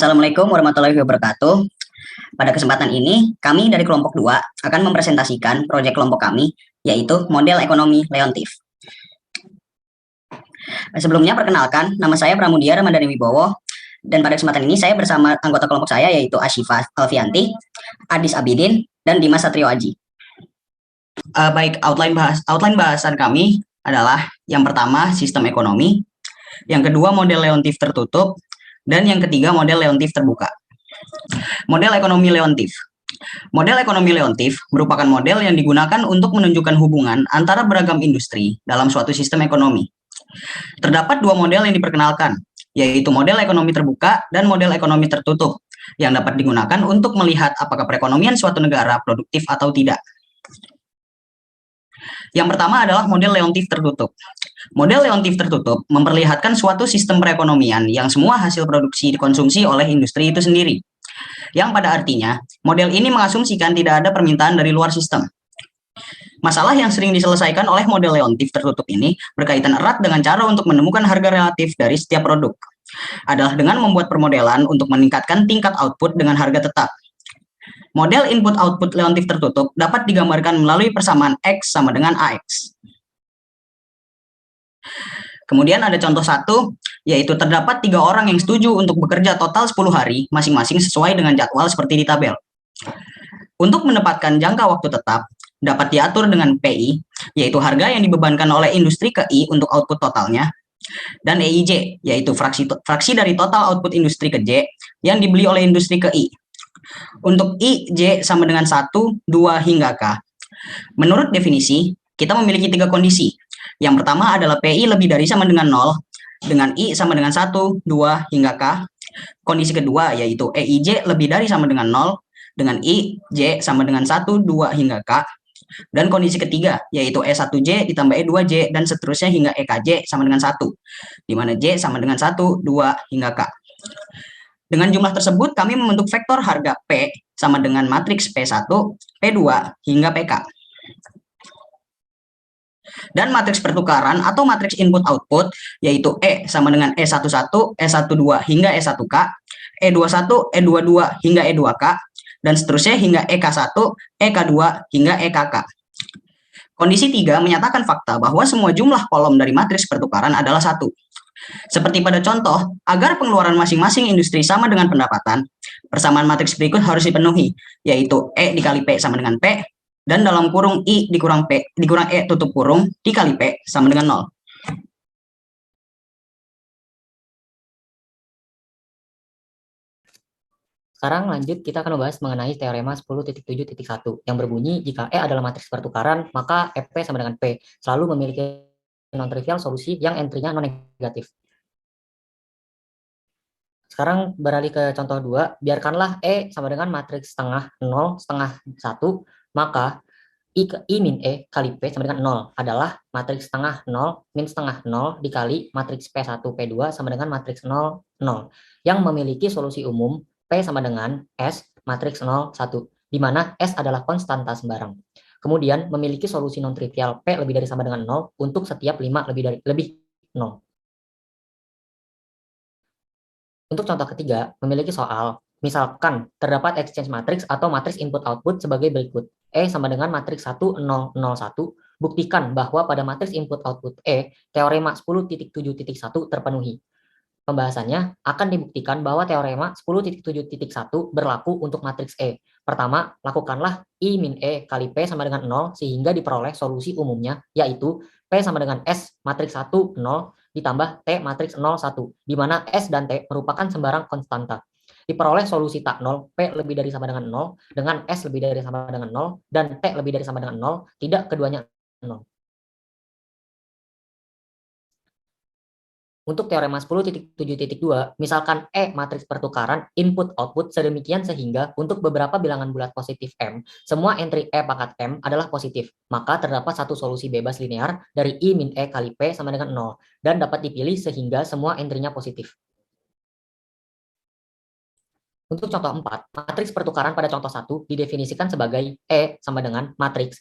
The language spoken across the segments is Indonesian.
Assalamualaikum warahmatullahi wabarakatuh. Pada kesempatan ini, kami dari kelompok 2 akan mempresentasikan proyek kelompok kami, yaitu model ekonomi Leontief. Sebelumnya, perkenalkan, nama saya Pramudia Ramadhani Wibowo, dan pada kesempatan ini saya bersama anggota kelompok saya, yaitu Asyifa Alfianti, Adis Abidin, dan Dimas Satrio Aji. Baik, outline bahasan kami adalah yang pertama, sistem ekonomi, yang kedua, model Leontief tertutup, dan yang ketiga, model Leontief terbuka. Model ekonomi Leontief. Model ekonomi Leontief merupakan model yang digunakan untuk menunjukkan hubungan antara beragam industri dalam suatu sistem ekonomi. Terdapat dua model yang diperkenalkan, yaitu model ekonomi terbuka dan model ekonomi tertutup, yang dapat digunakan untuk melihat apakah perekonomian suatu negara produktif atau tidak. Yang pertama adalah model Leontief tertutup. Model Leontief tertutup memperlihatkan suatu sistem perekonomian yang semua hasil produksi dikonsumsi oleh industri itu sendiri. Yang pada artinya, model ini mengasumsikan tidak ada permintaan dari luar sistem. Masalah yang sering diselesaikan oleh model Leontief tertutup ini berkaitan erat dengan cara untuk menemukan harga relatif dari setiap produk. Adalah dengan membuat permodelan untuk meningkatkan tingkat output dengan harga tetap. Model input-output Leontief tertutup dapat digambarkan melalui persamaan X sama dengan AX. Kemudian ada contoh 1, yaitu terdapat 3 orang yang setuju untuk bekerja total 10 hari, masing-masing sesuai dengan jadwal seperti di tabel. Untuk menempatkan jangka waktu tetap, dapat diatur dengan PI, yaitu harga yang dibebankan oleh industri ke I untuk output totalnya, dan EIJ, yaitu fraksi dari total output industri ke J, yang dibeli oleh industri ke I. Untuk I, J sama dengan 1, 2, hingga K. Menurut definisi, kita memiliki 3 kondisi. Yang pertama adalah PI lebih dari sama dengan 0, dengan I sama dengan 1, 2, hingga K. Kondisi kedua yaitu EIJ lebih dari sama dengan 0, dengan I, J sama dengan 1, 2, hingga K. Dan kondisi ketiga yaitu E1J ditambah E2J dan seterusnya hingga EKJ sama dengan 1, di mana J sama dengan 1, 2, hingga K. Dengan jumlah tersebut, kami membentuk vektor harga P sama dengan matriks P1, P2, hingga PK. Dan matriks pertukaran atau matriks input-output, yaitu E sama dengan E11, E12, hingga E1K, E21, E22, hingga E2K, dan seterusnya hingga EK1, EK2, hingga EKK. Kondisi 3 menyatakan fakta bahwa semua jumlah kolom dari matriks pertukaran adalah 1. Seperti pada contoh, agar pengeluaran masing-masing industri sama dengan pendapatan, persamaan matriks berikut harus dipenuhi, yaitu E dikali P sama dengan P, dan dalam kurung I dikurang P dikurang E tutup kurung dikali P sama dengan 0. Sekarang lanjut kita akan membahas mengenai teorema 10.7.1 yang berbunyi jika E adalah matriks pertukaran, maka EP sama dengan P selalu memiliki non-trivial solusi yang entry-nya non-negatif. Sekarang beralih ke contoh 2, biarkanlah E sama dengan matriks setengah 0, setengah 1, maka I min E kali P sama dengan 0 adalah matriks setengah 0 min setengah 0 dikali matriks P1, P2 sama dengan matriks 0, 0 yang memiliki solusi umum P sama dengan S matriks 0, 1, di mana S adalah konstanta sembarang. Kemudian memiliki solusi non-trivial P lebih dari sama dengan 0 untuk setiap 5 lebih 0. Untuk contoh ketiga, memiliki soal, misalkan terdapat exchange matrix atau matriks input-output sebagai berikut. E sama dengan matriks 1001, buktikan bahwa pada matriks input-output E, teorema 10.7.1 terpenuhi. Pembahasannya akan dibuktikan bahwa teorema 10.7.1 berlaku untuk matriks E. Pertama, lakukanlah I min E kali P sama dengan 0 sehingga diperoleh solusi umumnya, yaitu P sama dengan S matriks 1, 0, ditambah T matriks 0, 1, di mana S dan T merupakan sembarang konstanta. Diperoleh solusi tak 0, P lebih dari sama dengan 0, dengan S lebih dari sama dengan 0, dan T lebih dari sama dengan 0, tidak keduanya 0. Untuk teorema 10.7.2, misalkan E matriks pertukaran input-output sedemikian sehingga untuk beberapa bilangan bulat positif M, semua entry E pangkat M adalah positif, maka terdapat satu solusi bebas linear dari I min E kali P sama dengan 0, dan dapat dipilih sehingga semua entry-nya positif. Untuk contoh 4, matriks pertukaran pada contoh 1 didefinisikan sebagai E sama dengan matriks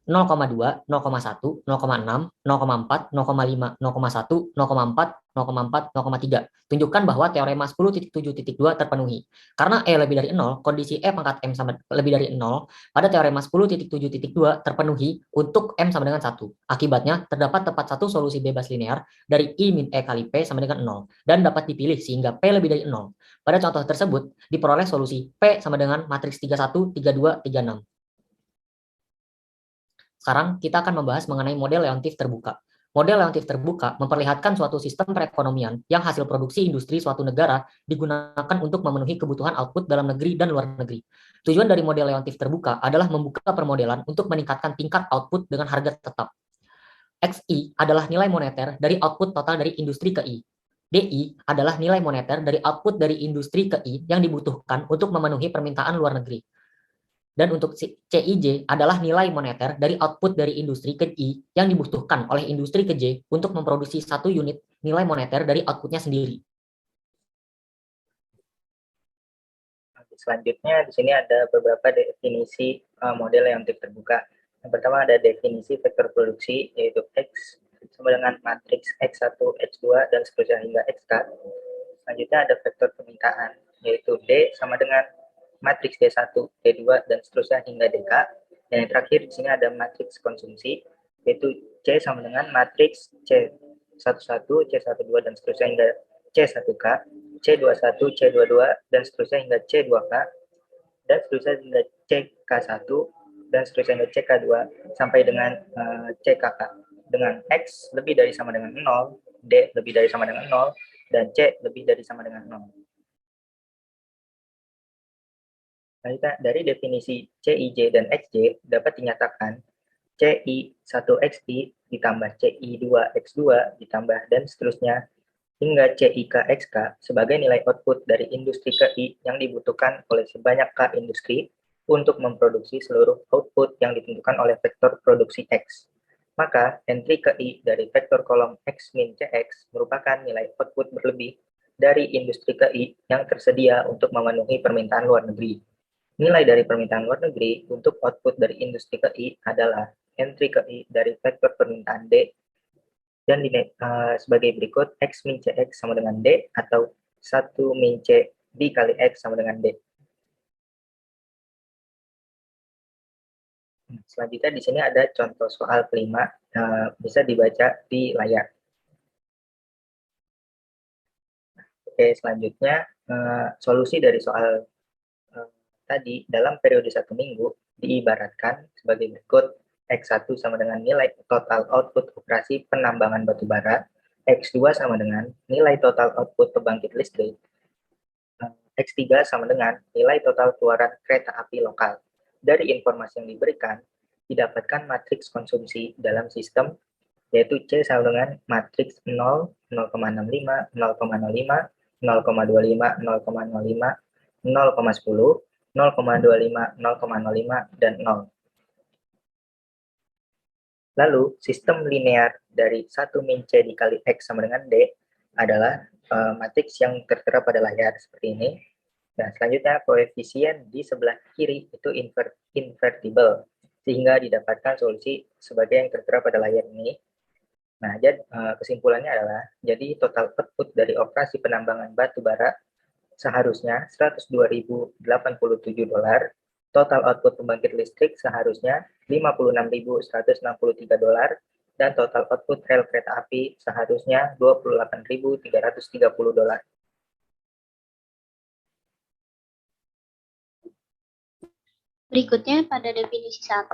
0,2, 0,1, 0,6, 0,4, 0,5, 0,1, 0,4, 0,4, 0,3. Tunjukkan bahwa teorema 10.7.2 terpenuhi. Karena E lebih dari 0, kondisi E pangkat M sama lebih dari 0, pada teorema 10.7.2 terpenuhi untuk M sama dengan 1. Akibatnya, terdapat tepat satu solusi bebas linear dari I min E kali P sama dengan 0, dan dapat dipilih sehingga P lebih dari 0. Pada contoh tersebut, diperoleh solusi P sama dengan matriks 31, 32, 36. Sekarang kita akan membahas mengenai model Leontief terbuka. Model Leontief terbuka memperlihatkan suatu sistem perekonomian yang hasil produksi industri suatu negara digunakan untuk memenuhi kebutuhan output dalam negeri dan luar negeri. Tujuan dari model Leontief terbuka adalah membuka permodelan untuk meningkatkan tingkat output dengan harga tetap. XI adalah nilai moneter dari output total dari industri ke I. DI adalah nilai moneter dari output dari industri ke I yang dibutuhkan untuk memenuhi permintaan luar negeri. Dan untuk CIJ adalah nilai moneter dari output dari industri ke I yang dibutuhkan oleh industri ke J untuk memproduksi satu unit nilai moneter dari outputnya sendiri. Selanjutnya di sini ada beberapa definisi model yang terbuka. Yang pertama ada definisi vektor produksi, yaitu X sama dengan matriks X1, X2, dan seterusnya hingga XK. Selanjutnya ada vektor permintaan, yaitu D sama dengan matriks D1, D2, dan seterusnya hingga DK. Dan yang terakhir di sini ada matriks konsumsi, yaitu C sama dengan matriks C11, C12, dan seterusnya hingga C1K, C21, C22, dan seterusnya hingga C2K, dan seterusnya hingga CK1, dan seterusnya hingga CK2, sampai dengan CKK. Dengan X lebih dari sama dengan 0, D lebih dari sama dengan 0, dan C lebih dari sama dengan 0. Dari definisi CIJ dan XJ dapat dinyatakan CI1XI ditambah CI2X2 ditambah dan seterusnya hingga CIK-XK sebagai nilai output dari industri KI yang dibutuhkan oleh sebanyak K industri untuk memproduksi seluruh output yang ditentukan oleh vektor produksi X. Maka entry KI dari vektor kolom X min CX merupakan nilai output berlebih dari industri KI yang tersedia untuk memenuhi permintaan luar negeri. Nilai dari permintaan luar negeri untuk output dari industri KI adalah entry KI dari vektor permintaan D dan sebagai berikut X min CX sama dengan D atau 1 min C dikali X sama dengan D. Selanjutnya di sini ada contoh soal kelima, bisa dibaca di layar. Oke, selanjutnya solusi dari soal tadi dalam periode 1 minggu diibaratkan sebagai berikut. X1 sama dengan nilai total output operasi penambangan batu bara, X2 sama dengan nilai total output pembangkit listrik, X3 sama dengan nilai total keluaran kereta api lokal. Dari informasi yang diberikan, didapatkan matriks konsumsi dalam sistem, yaitu C sama dengan matriks 0, 0,65, 0,05, 0,25, 0,05, 0,10, 0,25, 0,05, dan 0. Lalu, sistem linear dari 1 min C dikali X sama dengan D adalah matriks yang tertera pada layar seperti ini. Nah, selanjutnya koefisien di sebelah kiri itu invertible, sehingga didapatkan solusi sebagai yang tertera pada layar ini. Nah, kesimpulannya adalah, jadi total output dari operasi penambangan batu bara seharusnya $102.087, total output pembangkit listrik seharusnya $56.163, dan total output rel kereta api seharusnya $28.330. Berikutnya pada definisi 1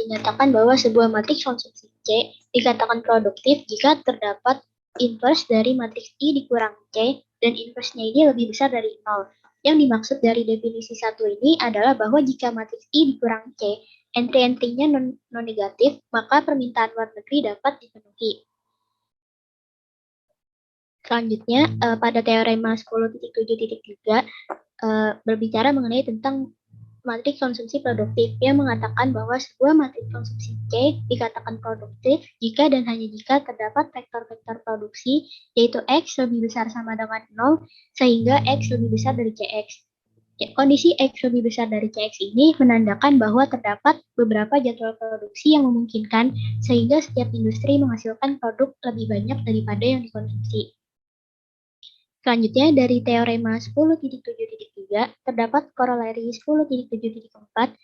dinyatakan bahwa sebuah matriks konsumsi C dikatakan produktif jika terdapat inverse dari matriks I dikurang C dan inverse-nya ini lebih besar dari 0. Yang dimaksud dari definisi 1 ini adalah bahwa jika matriks I dikurang C, entry-entry-nya non-negatif, maka permintaan luar negeri dapat dipenuhi. Selanjutnya, pada teorema 10.7.3 berbicara mengenai tentang matriks konsumsi produktif yang mengatakan bahwa sebuah matriks konsumsi C dikatakan produktif jika dan hanya jika terdapat vektor-vektor produksi yaitu X lebih besar sama dengan 0 sehingga X lebih besar dari CX. Kondisi X lebih besar dari CX ini menandakan bahwa terdapat beberapa jadwal produksi yang memungkinkan sehingga setiap industri menghasilkan produk lebih banyak daripada yang dikonsumsi. Selanjutnya, dari teorema 10.7.3 terdapat korolari 10.7.4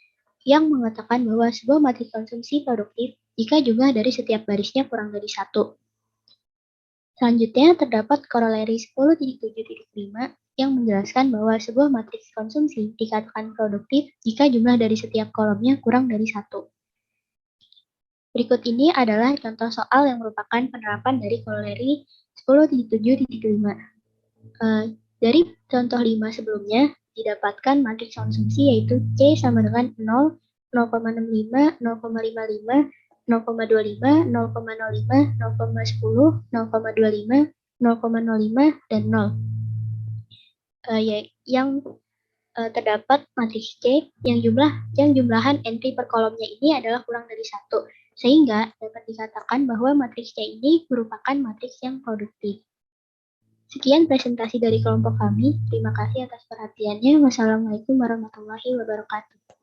yang mengatakan bahwa sebuah matriks konsumsi produktif jika jumlah dari setiap barisnya kurang dari 1. Selanjutnya, terdapat korolari 10.7.5 yang menjelaskan bahwa sebuah matriks konsumsi dikatakan produktif jika jumlah dari setiap kolomnya kurang dari 1. Berikut ini adalah contoh soal yang merupakan penerapan dari korolari 10.7.5. Dari contoh 5 sebelumnya, didapatkan matriks konsumsi yaitu C sama dengan 0, 0,65, 0,55, 0,25, 0,05, 0,10, 0,25, 0,05, dan 0. Yang terdapat matriks C yang jumlahan entry per kolomnya ini adalah kurang dari 1, sehingga dapat dikatakan bahwa matriks C ini merupakan matriks yang produktif. Sekian presentasi dari kelompok kami. Terima kasih atas perhatiannya. Wassalamualaikum warahmatullahi wabarakatuh.